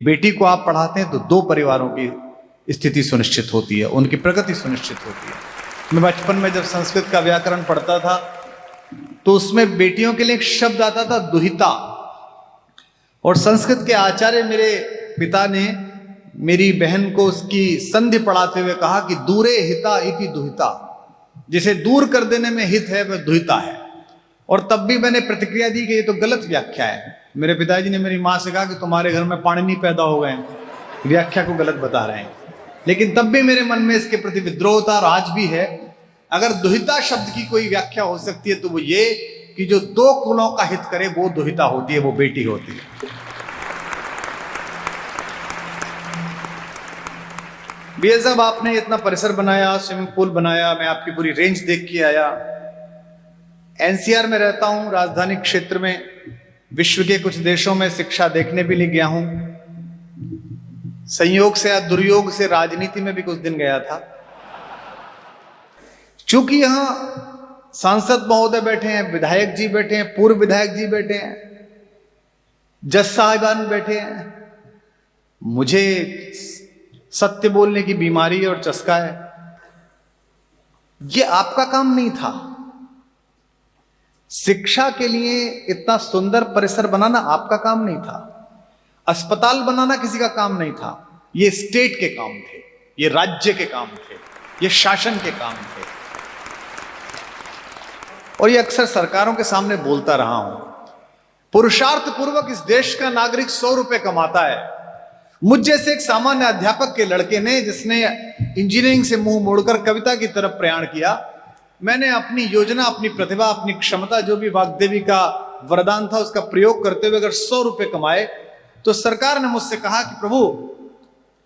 बेटी को आप पढ़ाते हैं तो दो परिवारों की स्थिति सुनिश्चित होती है, उनकी प्रगति सुनिश्चित होती है। मैं बचपन में जब संस्कृत का व्याकरण पढ़ता था तो उसमें बेटियों के लिए एक शब्द आता था दुहिता, और संस्कृत के आचार्य मेरे पिता ने मेरी बहन को उसकी संधि पढ़ाते हुए कहा कि दूरे हिता इति दुहिता, जिसे दूर कर देने में हित है वह दुहिता है। और तब भी मैंने प्रतिक्रिया दी कि ये तो गलत व्याख्या है। मेरे पिताजी ने मेरी माँ से कहा कि तुम्हारे घर में पाणिनि पैदा हो गए हैं, व्याख्या को गलत बता रहे हैं। लेकिन तब भी मेरे मन में इसके प्रति विद्रोह था और आज भी है। अगर दुहिता शब्द की कोई व्याख्या हो सकती है तो वो ये कि जो दो कुलों का हित करे वो दुहिता होती है, वो बेटी होती है। बीएल साहब, आपने इतना परिसर बनाया, स्विमिंग पूल बनाया, मैं आपकी पूरी रेंज देख के आया। एनसीआर में रहता हूं, राजधानी क्षेत्र में, विश्व के कुछ देशों में शिक्षा देखने भी लिए गया हूं। संयोग से या दुर्योग से राजनीति में भी कुछ दिन गया था। चूंकि यहां सांसद महोदय बैठे हैं, विधायक जी बैठे हैं, पूर्व विधायक जी बैठे हैं, जज साहिबान बैठे हैं, मुझे सत्य बोलने की बीमारी और चस्का है। यह आपका काम नहीं था। शिक्षा के लिए इतना सुंदर परिसर बनाना आपका काम नहीं था। अस्पताल बनाना किसी का काम नहीं था। ये स्टेट के काम थे, ये राज्य के काम थे, ये शासन के काम थे। और ये अक्सर सरकारों के सामने बोलता रहा हूं। पुरुषार्थ पूर्वक इस देश का नागरिक 100 रुपए कमाता है। मुझ जैसे एक सामान्य अध्यापक के लड़के ने, जिसने इंजीनियरिंग से मुंह मोड़कर कविता की तरफ प्रयाण किया, मैंने अपनी योजना, अपनी प्रतिभा, अपनी क्षमता, जो भी वाग्देवी का वरदान था, उसका प्रयोग करते हुए अगर 100 रुपए कमाए तो सरकार ने मुझसे कहा कि प्रभु,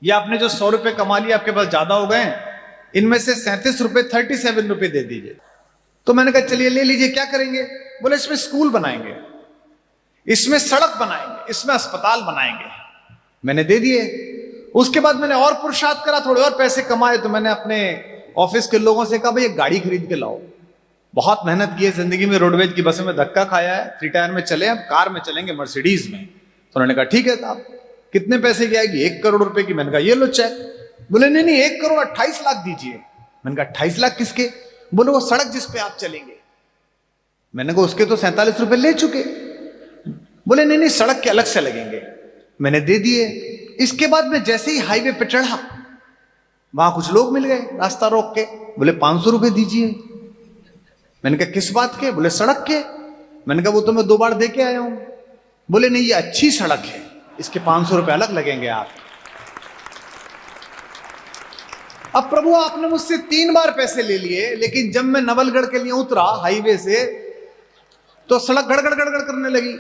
ये आपने जो 100 रुपए कमा लिया, आपके पास ज्यादा हो गए, इनमें से 37 रुपए 37 रुपए दे दीजिए। तो मैंने कहा चलिए ले लीजिए, क्या करेंगे? बोले इसमें स्कूल बनाएंगे, इसमें सड़क बनाएंगे, इसमें अस्पताल बनाएंगे। मैंने दे दिए। उसके बाद मैंने और पुरुषार्थ करा, थोड़े और पैसे कमाए तो मैंने अपने ऑफिस के लोगों से कहा भाई एक गाड़ी खरीद के लाओ। बहुत मेहनत की है जिंदगी में, रोडवेज की बसों में धक्का खाया है, 3 टायर में चले, अब कार में चलेंगे, मर्सिडीज में। तो उन्होंने कहा ठीक है साहब, कितने पैसे की आएगी? 1 करोड़ रुपए की। मैंने कहा ये लो चेक। बोले नहीं नहीं, 1 करोड़ 28 लाख दीजिए। मैंने कहा 28 लाख किसके? बोले वो सड़क जिस पे आप चलेंगे। मैंने कहा उसके तो 47 रुपए ले चुके। बोले नहीं नहीं, सड़क के अलग से लगेंगे। मैंने दे दिए। इसके बाद मैं जैसे ही हाईवे पे चढ़ा, वहां कुछ लोग मिल गए रास्ता रोक के। बोले 500 रुपए दीजिए। मैंने कहा किस बात के? बोले सड़क के। मैंने कहा वो तो मैं 2 बार दे के आया हूं। बोले नहीं, ये अच्छी सड़क है, इसके 500 रुपए अलग लगेंगे आप। अब प्रभु, आपने मुझसे 3 बार पैसे ले लिए, लेकिन जब मैं नवलगढ़ के लिए उतरा हाईवे से तो सड़क गड़गड़ गड़गड़ करने लगी।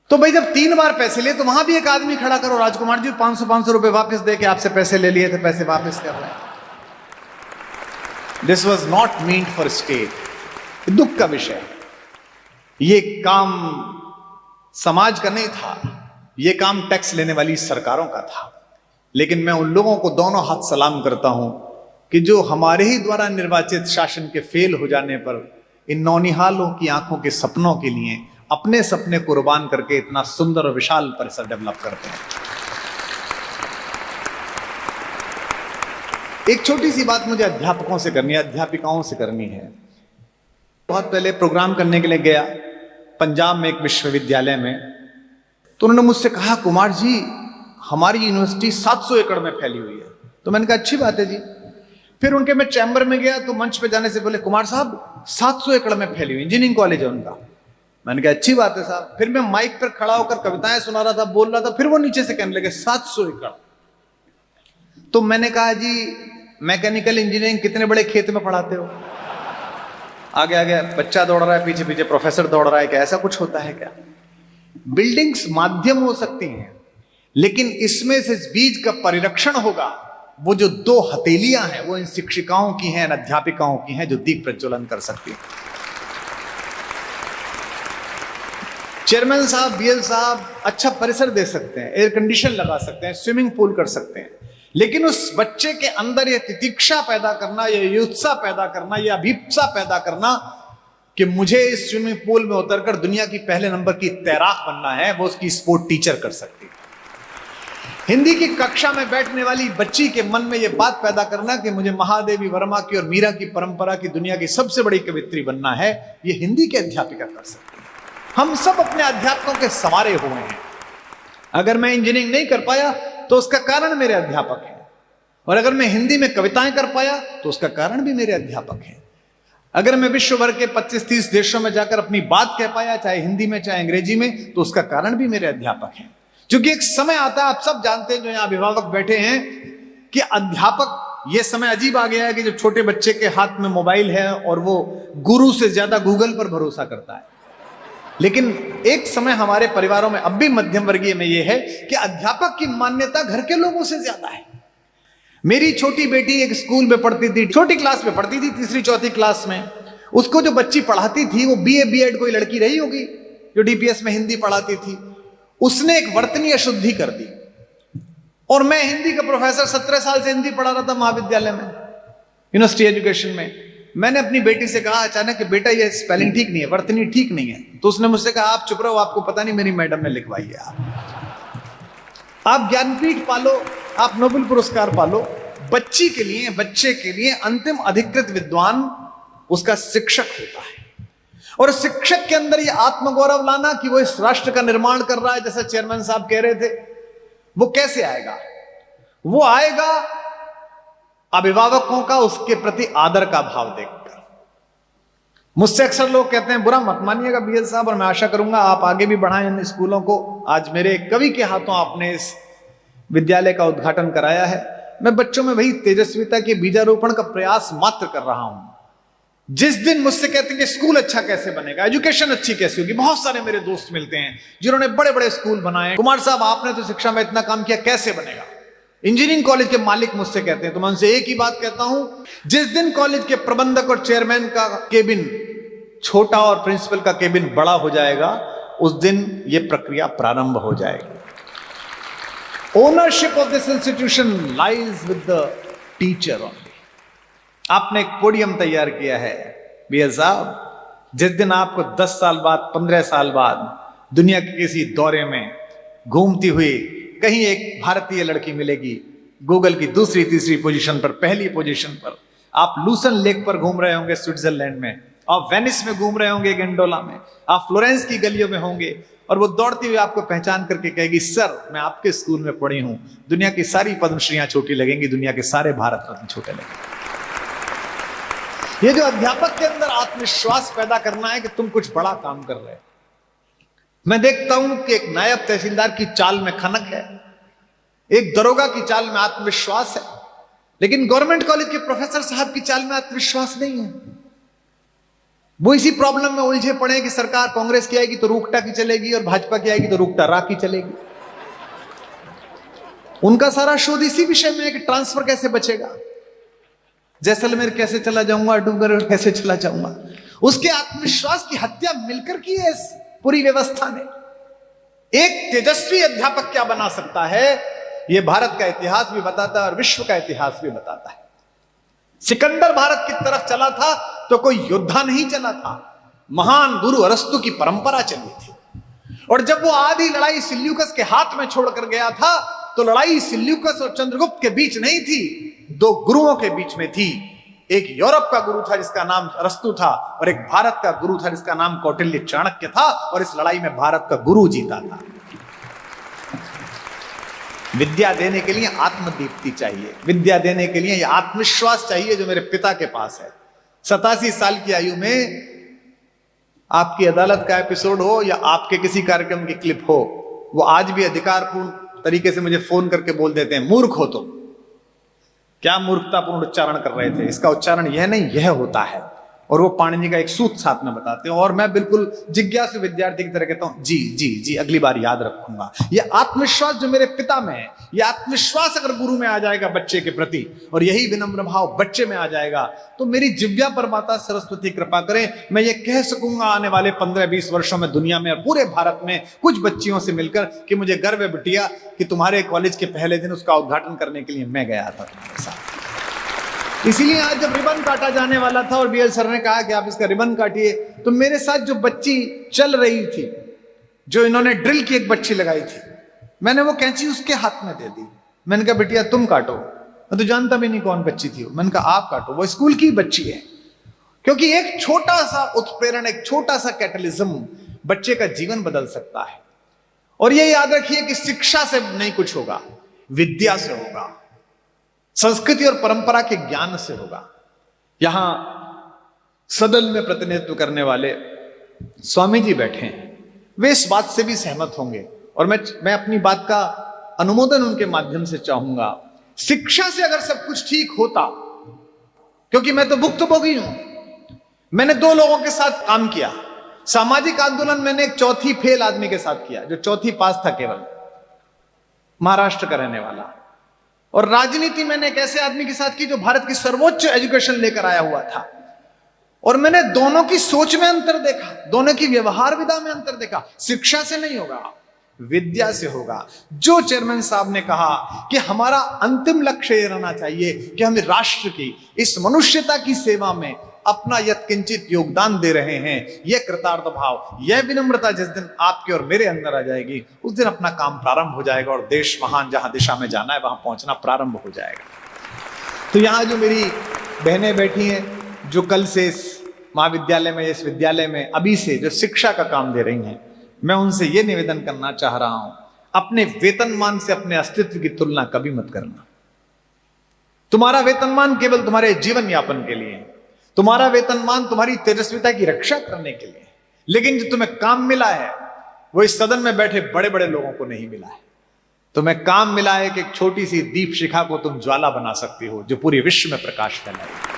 तो भाई जब 3 बार पैसे लिए तो वहां भी एक आदमी खड़ा करो, राजकुमार जी 500 रुपए वापस दे के आपसे पैसे ले लिए थे, पैसे वापस कर रहे हैं। This was not meant for state. दुख का विषय, ये काम समाज का नहीं था, ये काम टैक्स लेने वाली सरकारों का था। लेकिन मैं उन लोगों को दोनों हाथ सलाम करता हूं कि जो हमारे ही द्वारा निर्वाचित शासन के फेल हो जाने पर इन नौनिहालों की आंखों के सपनों के लिए अपने सपने कुर्बान करके इतना सुंदर और विशाल परिसर डेवलप करते हैं। एक छोटी सी बात मुझे अध्यापकों से करनी है, अध्यापिकाओं से करनी है। बहुत पहले प्रोग्राम करने के लिए गया पंजाब में एक विश्वविद्यालय में, तो उन्होंने मुझसे कहा कुमार जी, हमारी यूनिवर्सिटी 700 एकड़ में फैली हुई है। तो मैंने कहा अच्छी बात है जी। फिर उनके मैं चैम्बर में गया तो मंच पे जाने से बोले कुमार साहब 700 एकड़ में फैली हुई, इंजीनियरिंग कॉलेज है उनका। मैंने कहा अच्छी बात है साहब। फिर मैं माइक पर खड़ा होकर कविताएं सुना रहा था, बोल रहा था, फिर वो नीचे से कहने लगे 700 एकड़। तो मैंने कहा जी मैकेनिकल इंजीनियरिंग कितने बड़े खेत में पढ़ाते हो? आगे आगे बच्चा दौड़ रहा है, पीछे पीछे प्रोफेसर दौड़ रहा है। क्या ऐसा कुछ होता है क्या? बिल्डिंग्स माध्यम हो सकती हैं, लेकिन इसमें से बीज का परिरक्षण होगा। वो जो 2 हथेलियां हैं वो इन शिक्षिकाओं की हैं, अध्यापिकाओं की हैं, जो दीप प्रज्वलन कर सकती हैं। चेयरमैन साहब, बीएल साहब अच्छा परिसर दे सकते हैं, एयर कंडीशन लगा सकते हैं, स्विमिंग पूल कर सकते हैं, लेकिन उस बच्चे के अंदर यह तितिक्षा पैदा करना, यह युत्सा पैदा करना, यह अभिप्सा पैदा करना कि मुझे इस स्विमिंग पूल में उतरकर दुनिया की पहले नंबर की तैराक बनना है, वो उसकी स्पोर्ट टीचर कर सकती है। हिंदी की कक्षा में बैठने वाली बच्ची के मन में यह बात पैदा करना कि मुझे महादेवी वर्मा की और मीरा की परंपरा की दुनिया की सबसे बड़ी कवित्री बनना है, यह हिंदी के अध्यापिका कर सकती है। हम सब अपने अध्यापकों के संवारे हुए हैं। अगर मैं इंजीनियरिंग नहीं कर पाया तो उसका कारण मेरे अध्यापक हैं, और अगर मैं हिंदी में कविताएं कर पाया तो उसका कारण भी मेरे अध्यापक हैं। अगर मैं विश्व भर के 25-30 देशों में जाकर अपनी बात कह पाया, चाहे हिंदी में चाहे अंग्रेजी में, तो उसका कारण भी मेरे अध्यापक हैं। क्योंकि एक समय आता है, आप सब जानते हैं जो यहां अभिभावक बैठे हैं, कि अध्यापक, यह समय अजीब आ गया है कि जब छोटे बच्चे के हाथ में मोबाइल है और वो गुरु से ज्यादा गूगल पर भरोसा करता है। लेकिन एक समय हमारे परिवारों में, अब भी मध्यम वर्गीय में, यह है कि अध्यापक की मान्यता घर के लोगों से ज्यादा है। मेरी छोटी बेटी एक स्कूल में पढ़ती थी, छोटी क्लास में पढ़ती थी, 3री-4थी क्लास में। उसको जो बच्ची पढ़ाती थी वो BA B.Ed कोई लड़की रही होगी जो DPS में हिंदी पढ़ाती थी। उसने एक वर्तनी अशुद्धि कर दी, और मैं हिंदी का प्रोफेसर 17 साल से हिंदी पढ़ा रहा था महाविद्यालय में, यूनिवर्सिटी एजुकेशन में। मैंने अपनी बेटी से कहा अचानक कि बेटा ये स्पेलिंग ठीक नहीं है, वर्तनी ठीक नहीं है। तो उसने मुझसे कहा आप चुप रहो, आपको पता नहीं मेरी मैडम ने लिखवाई है। आप ज्ञानपीठ पालो, आप नोबेल पुरस्कार पालो। बच्ची के लिए, बच्चे के लिए अंतिम अधिकृत विद्वान उसका शिक्षक होता है। और शिक्षक के अंदर यह आत्मगौरव लाना कि वो इस राष्ट्र का निर्माण कर रहा है, जैसा चेयरमैन साहब कह रहे थे, वो कैसे आएगा? वो आएगा अभिभावकों का उसके प्रति आदर का भाव देखकर। मुझसे अक्सर लोग कहते हैं, बुरा मत मानिएगा BL साहब, और मैं आशा करूंगा आप आगे भी बढ़ाएं इन स्कूलों को। आज मेरे कवि के हाथों आपने इस विद्यालय का उद्घाटन कराया है। मैं बच्चों में वही तेजस्विता के बीजारोपण का प्रयास मात्र कर रहा हूं। जिस दिन मुझसे कहते हैं कि स्कूल अच्छा कैसे बनेगा, एजुकेशन अच्छी कैसे होगी, बहुत सारे मेरे दोस्त मिलते हैं जिन्होंने बड़े बड़े स्कूल बनाए। कुमार साहब आपने तो शिक्षा में इतना काम किया, कैसे बनेगा? इंजीनियरिंग कॉलेज के मालिक मुझसे कहते हैं, तो मैं उनसे एक ही बात कहता हूं, जिस दिन कॉलेज के प्रबंधक और चेयरमैन का केबिन छोटा और प्रिंसिपल का केबिन बड़ा हो जाएगा, उस दिन यह प्रक्रिया प्रारंभ हो जाएगी। Ownership of this institution lies with the teacher only. आपने एक पोडियम तैयार किया है BL साहब, जिस दिन आपको 10 साल बाद, 15 साल बाद दुनिया के किसी दौरे में घूमती हुई कहीं एक भारतीय लड़की मिलेगी, गूगल की 2री-3री पोजीशन पर, पहली पोजीशन पर, आप लूसन लेक पर घूम रहे होंगे स्विट्जरलैंड में, आप वेनिस में घूम रहे होंगे, गंडोला में, आप फ्लोरेंस की गलियों में होंगे, और वो दौड़ती हुई आपको पहचान करके कहेगी, सर मैं आपके स्कूल में पढ़ी हूं, दुनिया की सारी पद्मश्रीयां छोटी लगेंगी, दुनिया के सारे भारत रत्न छोटे लगेंगे। ये जो अध्यापक के अंदर आत्मविश्वास पैदा करना है कि तुम कुछ बड़ा काम कर रहे हो। मैं देखता हूं कि एक नायब तहसीलदार की चाल में खनक है, एक दरोगा की चाल में आत्मविश्वास है, लेकिन गवर्नमेंट कॉलेज के प्रोफेसर साहब की चाल में आत्मविश्वास नहीं है। वो इसी प्रॉब्लम में उलझे पड़े कि सरकार कांग्रेस की आएगी तो रूखटा की चलेगी, और भाजपा की आएगी तो रूखटा रा की चलेगी। उनका सारा शोध इसी विषय में है कि ट्रांसफर कैसे बचेगा, जैसलमेर कैसे चला जाऊंगा, डूंगरगढ़ कैसे चला जाऊंगा। उसके आत्मविश्वास की हत्या मिलकर की है इस पूरी व्यवस्था ने। एक तेजस्वी अध्यापक क्या बना सकता है, यह भारत का इतिहास भी बताता है और विश्व का इतिहास भी बताता है। सिकंदर भारत की तरफ चला था तो कोई योद्धा नहीं चला था, महान गुरु अरस्तु की परंपरा चली थी। और जब वो आधी लड़ाई सिल्यूकस के हाथ में छोड़कर गया था, तो लड़ाई सिल्यूकस और चंद्रगुप्त के बीच नहीं थी, दो गुरुओं के बीच में थी। एक यूरोप का गुरु था जिसका नाम अरस्तु था, और एक भारत का गुरु था जिसका नाम कौटिल्य चाणक्य था, और इस लड़ाई में भारत का गुरु जीता था। विद्या देने के लिए आत्मदीप्ति चाहिए, विद्या देने के लिए यह आत्मविश्वास चाहिए जो मेरे पिता के पास है। 87 साल की आयु में आपकी अदालत का एपिसोड हो या आपके किसी कार्यक्रम की क्लिप हो, वो आज भी अधिकारपूर्ण तरीके से मुझे फोन करके बोल देते हैं, मूर्ख हो तुम। क्या मूर्खतापूर्ण उच्चारण कर रहे थे, इसका उच्चारण यह नहीं यह होता है। और वो पाणिनि का एक सूत्र साथ में बताते हैं, और मैं बिल्कुल जिज्ञासु विद्यार्थी की तरह कहता हूं, जी जी जी अगली बार याद रखूंगा। यह आत्मविश्वास जो मेरे पिता में है, यह आत्मविश्वास अगर गुरु में आ जाएगा बच्चे के प्रति, और यही विनम्र भाव बच्चे में आ जाएगा, तो मेरी जिव्या पर माता सरस्वती कृपा करें, मैं ये कह सकूंगा आने वाले 15-20 वर्षों में दुनिया में और पूरे भारत में कुछ बच्चियों से मिलकर कि मुझे गर्व है बिटिया कि तुम्हारे कॉलेज के पहले दिन उसका उद्घाटन करने के लिए मैं गया था तुम्हारे साथ। इसीलिए आज जब रिबन काटा जाने वाला था और BL सर ने कहा कि आप इसका रिबन काटिए, तो मेरे साथ जो बच्ची चल रही थी, जो इन्होंने ड्रिल की एक बच्ची लगाई थी, मैंने वो कैंची उसके हाथ में दे दी। मैंने कहा बिटिया तुम काटो। मैं तो जानता भी नहीं कौन बच्ची थी। मैंने कहा आप काटो, वो स्कूल की बच्ची है। क्योंकि एक छोटा सा उत्प्रेरण, एक छोटा सा कैटलिज्म बच्चे का जीवन बदल सकता है। और ये याद रखिए कि शिक्षा से नहीं कुछ होगा, विद्या से होगा, संस्कृति और परंपरा के ज्ञान से होगा। यहां सदन में प्रतिनिधित्व करने वाले स्वामी जी बैठे हैं, वे इस बात से भी सहमत होंगे और मैं अपनी बात का अनुमोदन उनके माध्यम से चाहूंगा। शिक्षा से अगर सब कुछ ठीक होता, क्योंकि मैं तो भुक्तभोगी हूं, मैंने 2 लोगों के साथ काम किया। सामाजिक आंदोलन मैंने एक चौथी फेल आदमी के साथ किया, जो चौथी पास था, केवल महाराष्ट्र का रहने वाला। और राजनीति मैंने एक ऐसे आदमी के साथ की जो भारत की सर्वोच्च एजुकेशन लेकर आया हुआ था। और मैंने दोनों की सोच में अंतर देखा, दोनों की व्यवहार विधा में अंतर देखा। शिक्षा से नहीं होगा, विद्या से होगा। जो चेयरमैन साहब ने कहा कि हमारा अंतिम लक्ष्य यह रहना चाहिए कि हम राष्ट्र की, इस मनुष्यता की सेवा में अपना यत्किंचित योगदान दे रहे हैं, यह कृतार्थ भाव, यह विनम्रता जिस दिन आपके और मेरे अंदर आ जाएगी, उस दिन अपना काम प्रारंभ हो जाएगा और देश महान जहां दिशा में जाना है वहां पहुंचना प्रारंभ हो जाएगा। तो यहां जो मेरी बहनें बैठी हैं, जो कल से इस महाविद्यालय में, इस विद्यालय में अभी से जो शिक्षा का काम दे रही हैं, मैं उनसे यह निवेदन करना चाह रहा हूं, अपने वेतनमान से अपने अस्तित्व की तुलना कभी मत करना। तुम्हारा वेतनमान केवल तुम्हारे जीवन यापन के लिए, तुम्हारा वेतनमान तुम्हारी तेजस्विता की रक्षा करने के लिए, लेकिन जो तुम्हें काम मिला है वो इस सदन में बैठे बड़े बड़े लोगों को नहीं मिला है। तुम्हें काम मिला है कि एक छोटी सी दीप शिखा को तुम ज्वाला बना सकती हो जो पूरे विश्व में प्रकाश फैलाएगी।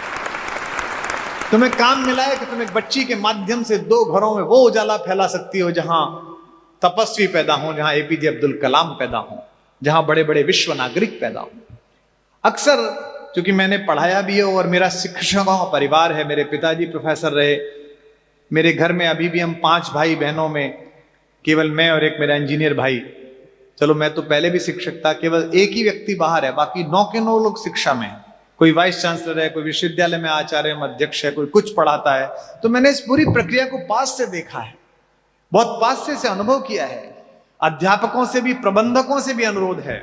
तुम्हें काम मिला है कि तुम एक बच्ची के माध्यम से 2 घरों में वो उजाला फैला सकती हो जहां तपस्वी पैदा हो, जहां एपीजे अब्दुल कलाम पैदा हो, जहां बड़े बड़े विश्व नागरिक पैदा हो। अक्सर क्योंकि मैंने पढ़ाया भी है और मेरा शिक्षकों का परिवार है, मेरे पिताजी प्रोफेसर रहे, मेरे घर में अभी भी हम 5 भाई बहनों में केवल मैं और एक मेरा इंजीनियर भाई, चलो मैं तो पहले भी शिक्षक था, केवल एक ही व्यक्ति बाहर है, बाकी 9 के 9 लोग शिक्षा में। कोई वाइस चांसलर है, कोई विश्वविद्यालय में आचार्य अध्यक्ष है, कोई कुछ पढ़ाता है। तो मैंने इस पूरी प्रक्रिया को पास से देखा है, बहुत पास से अनुभव किया है। अध्यापकों से भी, प्रबंधकों से भी अनुरोध है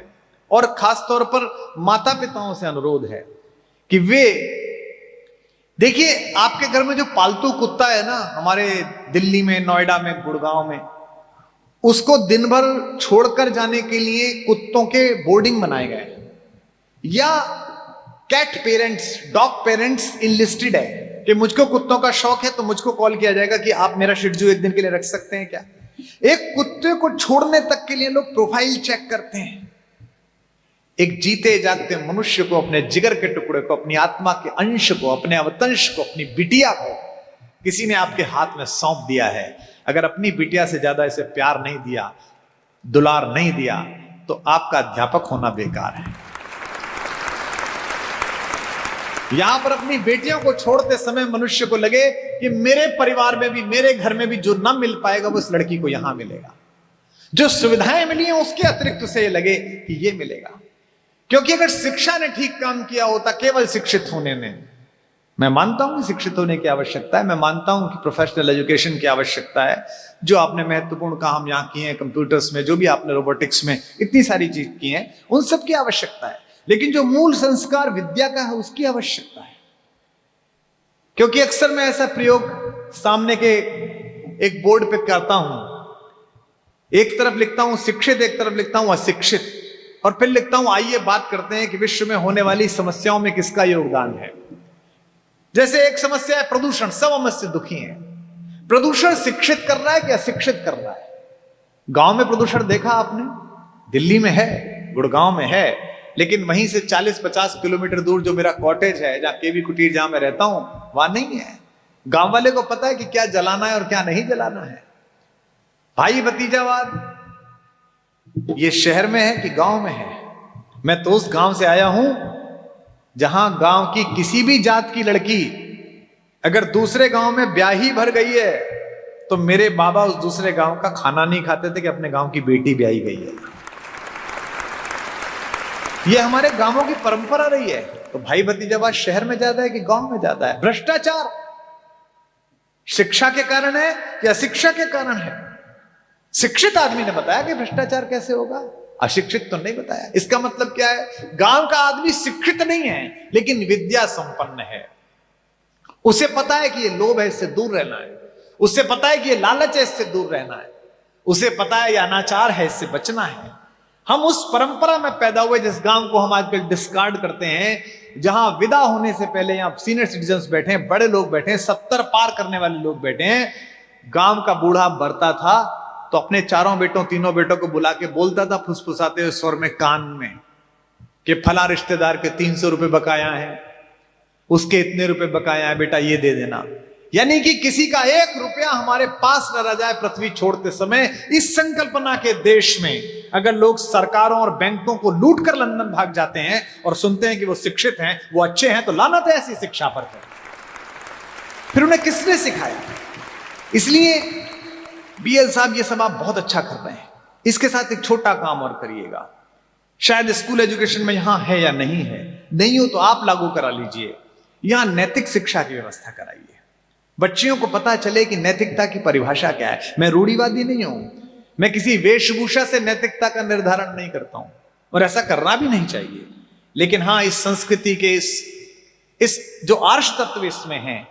और खासतौर पर माता पिताओं से अनुरोध है कि वे देखिए, आपके घर में जो पालतू कुत्ता है ना, हमारे दिल्ली में, नोएडा में, गुड़गांव में, उसको दिन भर छोड़कर जाने के लिए कुत्तों के बोर्डिंग बनाए गए, या cat parents, dog parents enlisted है कि मुझको कुत्तों का शौक है तो मुझको कॉल किया जाएगा कि आप मेरा शिट्जू एक दिन के लिए रख सकते हैं क्या। एक कुत्ते को छोड़ने तक के लिए लोग प्रोफाइल चेक करते हैं। एक जीते जागते मनुष्य को, अपने जिगर के टुकड़े को, अपनी आत्मा के अंश को, अपने अवतंश को, अपनी बिटिया को किसी ने आपके हाथ में सौंप दिया है। अगर अपनी बिटिया से ज्यादा इसे प्यार नहीं दिया, दुलार नहीं दिया, तो आपका अध्यापक होना बेकार है। यहां पर अपनी बेटियों को छोड़ते समय मनुष्य को लगे कि मेरे परिवार में भी, मेरे घर में भी जो ना मिल पाएगा वो इस लड़की को यहां मिलेगा। जो सुविधाएं मिली हैं उसके अतिरिक्त उसे लगे कि ये मिलेगा। क्योंकि अगर शिक्षा ने ठीक काम किया होता, केवल शिक्षित होने ने, मैं मानता हूं कि शिक्षित होने की आवश्यकता है, मैं मानता हूं कि प्रोफेशनल एजुकेशन की आवश्यकता है, जो आपने महत्वपूर्ण काम यहां किए हैं, कंप्यूटर्स में, जो भी आपने रोबोटिक्स में इतनी सारी चीज की हैं, उन सब की आवश्यकता है। लेकिन जो मूल संस्कार विद्या का है उसकी आवश्यकता है। क्योंकि अक्सर मैं ऐसा प्रयोग सामने के एक बोर्ड पे करता हूं, एक तरफ लिखता हूं शिक्षित, एक तरफ लिखता हूं अशिक्षित, और फिर लिखता हूं आइए बात करते हैं कि विश्व में होने वाली समस्याओं में किसका योगदान है। जैसे एक समस्या है प्रदूषण, सब हम इससे दुखी हैं। प्रदूषण शिक्षित कर रहा है कि अशिक्षित कर रहा है? गांव में प्रदूषण देखा आपने? दिल्ली में है, गुड़गांव में है, लेकिन वहीं से 40-50 किलोमीटर दूर जो मेरा कॉटेज है, जहां केवी कुटीर, जहां मैं रहता हूं, वहां नहीं है। गांव वाले को पता है कि क्या जलाना है और क्या नहीं जलाना है। भाई भतीजावाद ये शहर में है कि गांव में है? मैं तो उस गांव से आया हूं जहां गांव की किसी भी जात की लड़की अगर दूसरे गांव में ब्याही भर गई है तो मेरे बाबा उस दूसरे गांव का खाना नहीं खाते थे कि अपने गांव की बेटी ब्याही गई है। ये हमारे गांवों की परंपरा रही है। तो भाई भतीजावाद शहर में ज्यादा है कि गांव में ज्यादा है? भ्रष्टाचार शिक्षा के कारण है या अशिक्षा के कारण है? शिक्षित आदमी ने बताया कि भ्रष्टाचार कैसे होगा। अशिक्षित तो नहीं बताया। इसका मतलब क्या है? गांव का आदमी शिक्षित नहीं है लेकिन विद्या संपन्न है। उसे पता है कि ये लोभ है, इससे दूर रहना है। उसे पता है कि ये लालच है, इससे दूर रहना है। उसे पता है ये अनाचार है, इससे बचना है। हम उस परंपरा में पैदा हुए जिस गांव को हम आजकल डिस्कार्ड करते हैं, जहां विदा होने से पहले यहां सीनियर सिटीजन्स बैठे हैं, बड़े लोग बैठे हैं, 70 पार करने वाले लोग बैठे हैं। गांव का बूढ़ा बढ़ता था तो अपने चारों बेटों तीनों बेटों को बुला के बोलता था फुसफुसाते हुए स्वर में कान में कि फला रिश्तेदार के 300 रुपए बकाया है, उसके इतने रुपए बकाया है, बेटा ये दे देना। यानी कि किसी का 1 रुपया हमारे पास न रह जाए पृथ्वी छोड़ते समय। इस संकल्पना के देश में अगर लोग सरकारों और बैंकों को लूट कर लंदन भाग जाते हैं और सुनते हैं कि वो शिक्षित हैं, वो अच्छे हैं, तो लानत है ऐसी शिक्षा पर। फिर उन्हें किसने सिखाया? इसलिए बीएल साहब ये सब आप बहुत अच्छा कर रहे हैं। इसके साथ एक छोटा काम और करिएगा। शायद स्कूल एजुकेशन में यहां है या नहीं है, नहीं हो तो आप लागू करा लीजिए। यहां नैतिक शिक्षा की व्यवस्था कराइए। बच्चियों को पता चले कि नैतिकता की परिभाषा क्या है। मैं रूढ़िवादी नहीं हूं, मैं किसी वेशभूषा से नैतिकता का निर्धारण नहीं करता हूं और ऐसा करना भी नहीं चाहिए। लेकिन हां, इस संस्कृति के इस जो आर्ष तत्व इसमें हैं,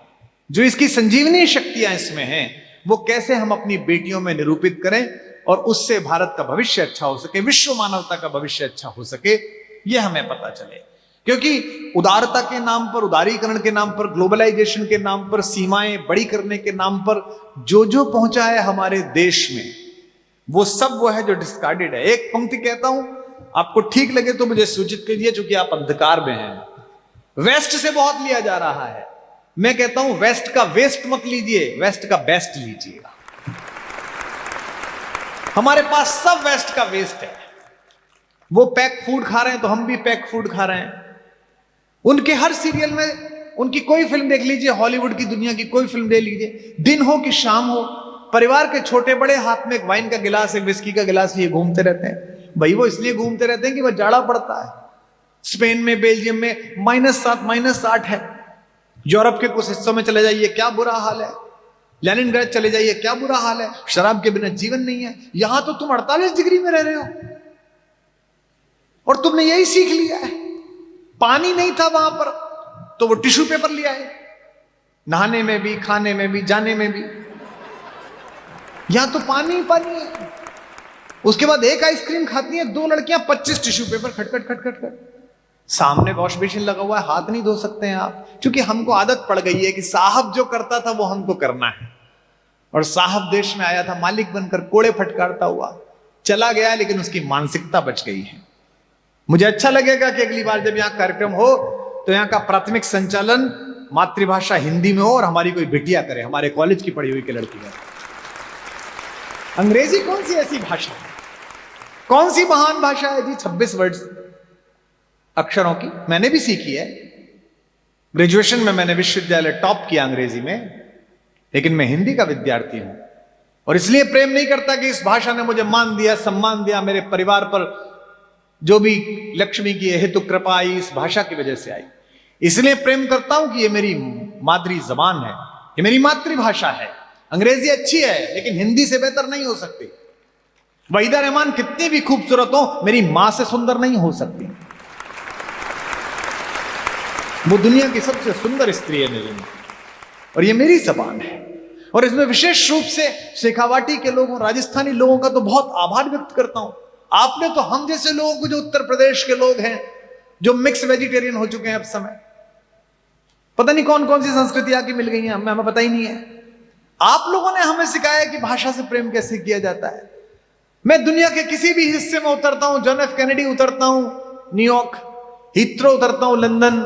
जो इसकी संजीवनी शक्तियां इसमें हैं, वो कैसे हम अपनी बेटियों में निरूपित करें और उससे भारत का भविष्य अच्छा हो सके, विश्व मानवता का भविष्य अच्छा हो सके, यह हमें पता चले। क्योंकि उदारता के नाम पर, उदारीकरण के नाम पर, ग्लोबलाइजेशन के नाम पर, सीमाएं बड़ी करने के नाम पर जो जो पहुंचा है हमारे देश में, वो सब वो है जो डिस्कार्डेड है। एक पंक्ति कहता हूं, आपको ठीक लगे तो मुझे सूचित कीजिए, क्योंकि आप अंधकार में हैं। वेस्ट से बहुत लिया जा रहा है। मैं कहता हूं वेस्ट का वेस्ट मत लीजिए, वेस्ट का बेस्ट लीजिएगा। हमारे पास सब वेस्ट का वेस्ट है। वो पैक फूड खा रहे हैं तो हम भी पैक फूड खा रहे हैं। उनके हर सीरियल में, उनकी कोई फिल्म देख लीजिए, हॉलीवुड की दुनिया की कोई फिल्म देख लीजिए, दिन हो कि शाम हो, परिवार के छोटे बड़े हाथ में एक वाइन का गिलास, एक विस्की का गिलास लिए घूमते रहते हैं। भाई वो इसलिए घूमते रहते हैं कि वह जाड़ा पड़ता है। स्पेन में, बेल्जियम में -7 -8 है। यूरोप के कुछ हिस्सों में चले जाइए, क्या बुरा हाल है। लेनिनग्राड चले जाइए, क्या बुरा हाल है। शराब के बिना जीवन नहीं है। यहां तो तुम 48 डिग्री में रह रहे हो और तुमने यही सीख लिया है। पानी नहीं था वहां पर तो वो टिश्यू पेपर लिया है, नहाने में भी, खाने में भी, जाने में भी। यहां तो पानी ही पानी है। उसके बाद एक आइसक्रीम खाती हैं 2 लड़कियां, 25 टिश्यू पेपर खटखट खटखट खट। सामने वॉश बेसिन लगा हुआ है, हाथ नहीं धो सकते हैं आप, क्योंकि हमको आदत पड़ गई है कि साहब जो करता था वो हमको करना है। और साहब देश में आया था मालिक बनकर, कोड़े फटकारता हुआ चला गया, लेकिन उसकी मानसिकता बच गई है। मुझे अच्छा लगेगा कि अगली बार जब यहां कार्यक्रम हो तो यहां का प्राथमिक संचालन मातृभाषा हिंदी में हो और हमारी कोई बिटिया करे, हमारे कॉलेज की पढ़ी हुई की लड़की करे। अंग्रेजी कौन सी ऐसी भाषा है, कौन सी महान भाषा है जी, 26 वर्ड्स अक्षरों की। मैंने भी सीखी है, ग्रेजुएशन में मैंने विश्वविद्यालय टॉप किया अंग्रेजी में, लेकिन मैं हिंदी का विद्यार्थी हूं और इसलिए प्रेम नहीं करता कि इस भाषा ने मुझे मान दिया, सम्मान दिया। मेरे परिवार पर जो भी लक्ष्मी की हेतु कृपा आई, इस भाषा की वजह से आई। इसलिए प्रेम करता हूं कि ये मेरी मादरी जबान है, ये मेरी मातृभाषा है। अंग्रेजी अच्छी है लेकिन हिंदी से बेहतर नहीं हो सकती। वहीदा रहमान कितनी भी खूबसूरत हो, मेरी मां से सुंदर नहीं हो सकती। वो दुनिया की सबसे सुंदर स्त्री है मेरी मां, और ये मेरी जबान है। और इसमें विशेष रूप से शेखावाटी के लोगों, राजस्थानी लोगों का तो बहुत आभार व्यक्त करता हूं। आपने तो हम जैसे लोगों को, जो उत्तर प्रदेश के लोग हैं, जो मिक्स वेजिटेरियन हो चुके हैं अब समय, पता नहीं कौन कौन सी संस्कृति आके मिल गई हैं, हमें पता ही नहीं है। आप लोगों ने हमें सिखाया कि भाषा से प्रेम कैसे किया जाता है। मैं दुनिया के किसी भी हिस्से में उतरता हूं, जॉन एफ कैनेडी उतरता हूं न्यूयॉर्क, हीथ्रो उतरता हूं लंदन,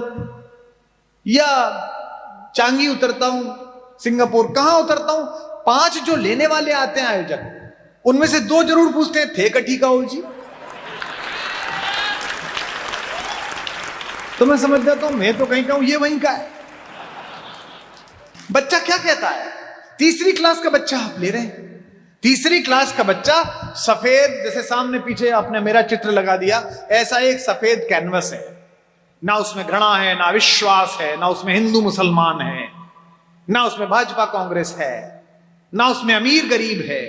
या चांगी उतरता हूं सिंगापुर, कहां उतरता हूं, 5 जो लेने वाले आते हैं आयोजक, उनमें से 2 जरूर पूछते हैं थे कठी का हो जी। तो मैं समझ जाता हूं मैं तो कहीं का हूं, ये वहीं का है। बच्चा क्या कहता है, 3री क्लास का बच्चा आप ले रहे हैं, 3री क्लास का बच्चा सफेद, जैसे सामने पीछे आपने मेरा चित्र लगा दिया, ऐसा एक सफेद कैनवस है, ना उसमें घृणा है, ना विश्वास है, ना उसमें हिंदू मुसलमान है, ना उसमें भाजपा कांग्रेस है, ना उसमें अमीर गरीब है,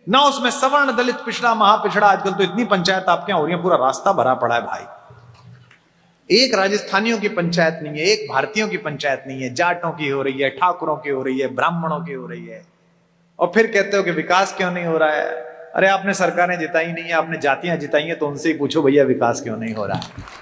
ना उसमें सवर्ण, दलित, पिछड़ा, महापिछड़ा। आजकल तो इतनी पंचायत आपके यहां हो रही है, पूरा रास्ता भरा पड़ा है भाई। एक राजस्थानियों की पंचायत नहीं है, एक भारतीयों की पंचायत नहीं है, जाटों की हो रही है, ठाकुरों की हो रही है, ब्राह्मणों की हो रही है। और फिर कहते हो कि विकास क्यों नहीं हो रहा है। अरे आपने सरकारें जिताई नहीं है, आपने जातियां जिताई हैं, तो उनसे ही पूछो भैया विकास क्यों नहीं हो रहा है।